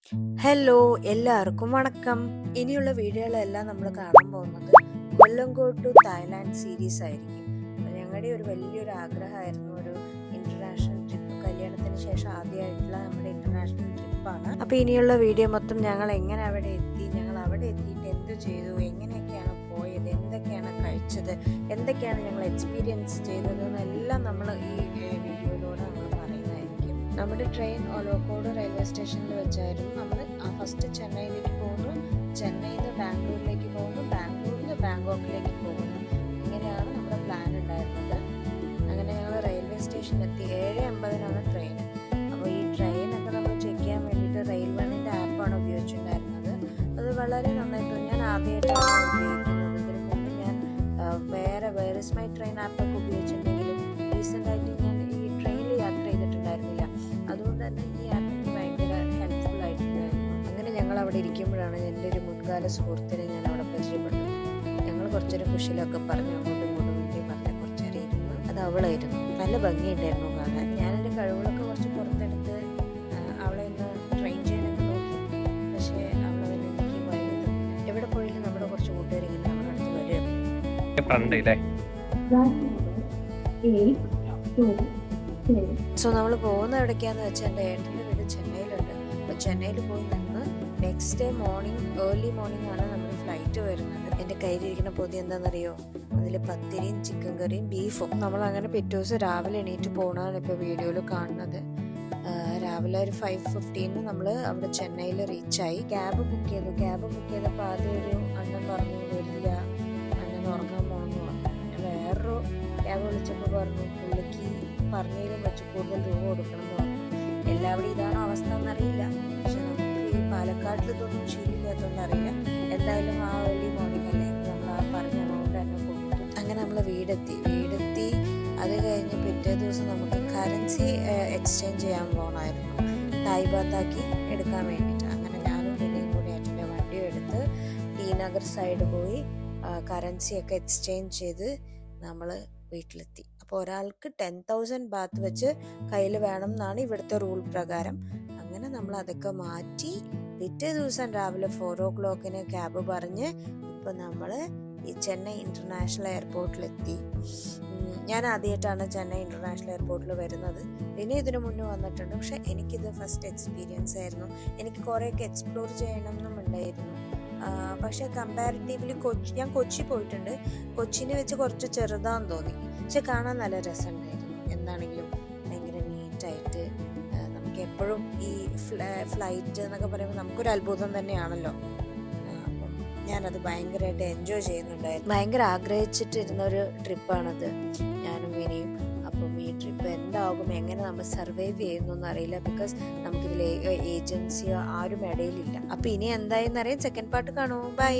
Hello, എല്ലാവർക്കും വണക്കം. ഇനിയുള്ള വീഡിയോകളെല്ലാം നമ്മൾ കാണാൻ പോകുന്നത് കൊല്ലങ്കോട് ടു തായ്ലാൻഡ് സീരീസ് ആയിരിക്കും. ഞങ്ങളുടെ ഒരു വലിയൊരു ആഗ്രഹമായിരുന്നു ഒരു ഇന്റർനാഷണൽ ട്രിപ്പ്. കല്യാണത്തിന് ശേഷം ആദ്യമായിട്ടുള്ള നമ്മുടെ ഇന്റർനാഷണൽ ട്രിപ്പാണ്. അപ്പോൾ ഇനിയുള്ള വീഡിയോ മൊത്തം ഞങ്ങൾ എങ്ങനെ അവിടെ എത്തി, ഞങ്ങൾ അവിടെ എത്തിയിട്ട് എന്ത് ചെയ്തു, എങ്ങനെയൊക്കെയാണ് പോയത്, എന്തൊക്കെയാണ് കഴിച്ചത്, എന്തൊക്കെയാണ് ഞങ്ങൾ എക്സ്പീരിയൻസ് ചെയ്തത് എന്നെല്ലാം നമ്മൾ ഈ വീഡിയോയിലൂടെ നമ്മൾ പറയുന്നതായിരിക്കും. നമ്മുടെ ട്രെയിൻ ഒലവക്കോട് റെയിൽവേ സ്റ്റേഷനിൽ വെച്ചായിരുന്നു. നമ്മൾ ഫസ്റ്റ് ചെന്നൈയിലേക്ക് പോകുന്നു, ചെന്നൈയിൽ നിന്ന് ബാംഗ്ലൂരിലേക്ക് പോകുന്നു, ബാംഗ്ലൂരിൽ നിന്ന് ബാങ്കോക്കിലേക്ക് പോകുന്നു. ഇങ്ങനെയാണ് നമ്മുടെ പ്ലാൻ ഉണ്ടായിരുന്നത്. അങ്ങനെ ഞങ്ങൾ റെയിൽവേ സ്റ്റേഷനിലെത്തി. 7:50 ട്രെയിൻ. അപ്പോൾ ഈ ട്രെയിനൊക്കെ നമ്മൾ ചെക്ക് ചെയ്യാൻ വേണ്ടിയിട്ട് റെയിൽവേൻ്റെ ആപ്പാണ് ഉപയോഗിച്ചിട്ടുണ്ടായിരുന്നത്. അത് വളരെ നന്നായിട്ട് ഞാൻ ആദ്യമായിട്ടാണ് ഉപയോഗിക്കുന്നത്. ഇതിന് മുമ്പ് ഞാൻ വേറെ മൈ ട്രെയിൻ ആപ്പൊക്കെ ഉപയോഗിച്ചിട്ടുണ്ടെങ്കിലും റീസെൻ്റായിട്ട് ഞാൻ ഈ ട്രെയിനിൽ യാത്ര ചെയ്തിട്ടുണ്ടായിരുന്നില്ല. അതുകൊണ്ട് തന്നെ ഈ ആപ്പ് എനിക്ക് ഭയങ്കര ഹെൽപ്ഫുൾ ആയിട്ടുണ്ടായിരുന്നു. അങ്ങനെ ഞങ്ങൾ അവിടെ ഇരിക്കുമ്പോഴാണ് എൻ്റെ ഒരു മുൻകാല സുഹൃത്തിനെ ഞാൻ അവിടെ പരിചയപ്പെട്ടത്. ഞങ്ങൾ കുറച്ചൊരു കുശലൊക്കെ പറഞ്ഞു, അങ്ങോട്ടും ഇങ്ങോട്ടും വേണ്ടി പറഞ്ഞ കുറച്ചേരം ഇരുന്നു. അത് അവളായിരുന്നു. നല്ല ഭംഗിയുണ്ടായിരുന്നു കാണാൻ. ഞാൻ എൻ്റെ കഴിവുകളൊക്കെ കുറച്ച് പുറത്തെടുത്ത് അവളെ ഒന്ന് ട്രെയിൻ ചെയ്യാനൊക്കെ നോക്കി. പക്ഷേ അവളതിന് എനിക്ക് വഴി തന്നില്ല. എവിടെ പോയാലും നമ്മുടെ കുറച്ച് കൂട്ടുകാരിങ്ങനെ നമ്മുടെ അടുത്ത് വരും. സോ നമ്മൾ പോകുന്ന എവിടേക്കാന്ന് വെച്ചാൽ എൻ്റെ ഏട്ടൻ്റെ വീട് ചെന്നൈയിലുണ്ട്. അപ്പോൾ ചെന്നൈയിൽ പോയി നിന്ന് നെക്സ്റ്റ് ഡേ ഏർലി മോർണിംഗ് ആണ് നമ്മൾ ഫ്ലൈറ്റ് വരുന്നത്. എൻ്റെ കയ്യിലിരിക്കുന്ന പൊതി എന്താണെന്നറിയോ? അതിൽ പത്തിരിയും ചിക്കൻ കറിയും ബീഫും. നമ്മൾ അങ്ങനെ പിറ്റേ ദിവസം രാവിലെ എണീറ്റ് പോകണതാണ് ഇപ്പോൾ വീഡിയോയിൽ കാണുന്നത്. രാവിലെ ഒരു 5:15 നമ്മൾ അവിടെ ചെന്നൈയിൽ റീച്ചായി. ക്യാബ് ബുക്ക് ചെയ്തപ്പോൾ ആദ്യം ഒരു അണ്ണൻ പറഞ്ഞു വരില്ല, അണ്ണൻ ഉറങ്ങാൻ പോകണമെന്ന് പറഞ്ഞു. വേറൊരു ക്യാബ് വിളിച്ചപ്പോൾ പറഞ്ഞു പുള്ളിക്ക് പറഞ്ഞതിലും വെച്ച് കൂടുതൽ രൂപ കൊടുക്കണം എന്ന് പറഞ്ഞു. എല്ലാവരും ഇതാണ് അവസ്ഥ എന്നറിയില്ല, പക്ഷെ നമുക്ക് ഈ പാലക്കാട്ടിൽ ഇതൊന്നും ശീലിക്കാത്തതുകൊണ്ട് അറിയില്ല. എന്തായാലും ആ ഏർലി മോർണിംഗ് അല്ലേ, നമ്മൾ ആ പറഞ്ഞ എമൗണ്ട് തന്നെ കൊടുത്തു. അങ്ങനെ നമ്മൾ വീടെത്തി. അത് കഴിഞ്ഞ് പിറ്റേ ദിവസം നമുക്ക് കറൻസി എക്സ്ചേഞ്ച് ചെയ്യാൻ പോകണമായിരുന്നു, തായ് ബാത്താക്കി എടുക്കാൻ വേണ്ടിയിട്ട്. അങ്ങനെ ഞാനും പിന്നെയും കൂടി ഏട്ടൻ്റെ വണ്ടിയും എടുത്ത് ടി നഗർ സൈഡ് പോയി കറൻസിയൊക്കെ എക്സ്ചേഞ്ച് ചെയ്ത് നമ്മൾ വീട്ടിലെത്തി. അപ്പോൾ ഒരാൾക്ക് 10,000 ബാത്ത് വെച്ച് കയ്യിൽ വേണം എന്നാണ് ഇവിടുത്തെ റൂൾ പ്രകാരം. അങ്ങനെ നമ്മൾ അതൊക്കെ മാറ്റി പിറ്റേ ദിവസം രാവിലെ 4 o'clock ക്യാബ് പറഞ്ഞ് ഇപ്പോൾ നമ്മൾ ഈ ചെന്നൈ ഇൻ്റർനാഷണൽ എയർപോർട്ടിലെത്തി. ഞാൻ ആദ്യമായിട്ടാണ് ചെന്നൈ ഇൻ്റർനാഷണൽ എയർപോർട്ടിൽ വരുന്നത്. പിന്നെ ഇതിനു മുന്നേ വന്നിട്ടുണ്ട്, പക്ഷെ എനിക്കിത് ഫസ്റ്റ് എക്സ്പീരിയൻസ് ആയിരുന്നു. എനിക്ക് കുറേയൊക്കെ എക്സ്പ്ലോർ ചെയ്യണമെന്നും ഉണ്ടായിരുന്നു. പക്ഷേ കമ്പാരിറ്റീവ്ലി ഞാൻ കൊച്ചി പോയിട്ടുണ്ട്. കൊച്ചിനെ വെച്ച് കുറച്ച് ചെറുതാന്ന് തോന്നി, പക്ഷെ കാണാൻ നല്ല രസമുണ്ടായിരുന്നു. എന്താണെങ്കിലും ഭയങ്കര നീറ്റായിട്ട്, നമുക്ക് എപ്പോഴും ഈ ഫ്ലൈറ്റ് എന്നൊക്കെ പറയുമ്പോൾ നമുക്കൊരു അത്ഭുതം തന്നെയാണല്ലോ. അപ്പം ഞാനത് ഭയങ്കരമായിട്ട് എൻജോയ് ചെയ്യുന്നുണ്ടായിരുന്നു. ഭയങ്കര ആഗ്രഹിച്ചിട്ടിരുന്നൊരു ട്രിപ്പാണത്, ഞാനും ഇനിയും. അപ്പം ഈ ട്രിപ്പ് എന്താകും, എങ്ങനെ നമ്മൾ സർവൈവ് ചെയ്യുന്നൊന്നും അറിയില്ല. ബിക്കോസ് നമുക്കിതിൽ ഏജൻസിയോ ആരും ഇടയിലില്ല. അപ്പം ഇനി എന്തായെന്നറിയാം. സെക്കൻഡ് പാർട്ട് കാണുമോ? ബൈ.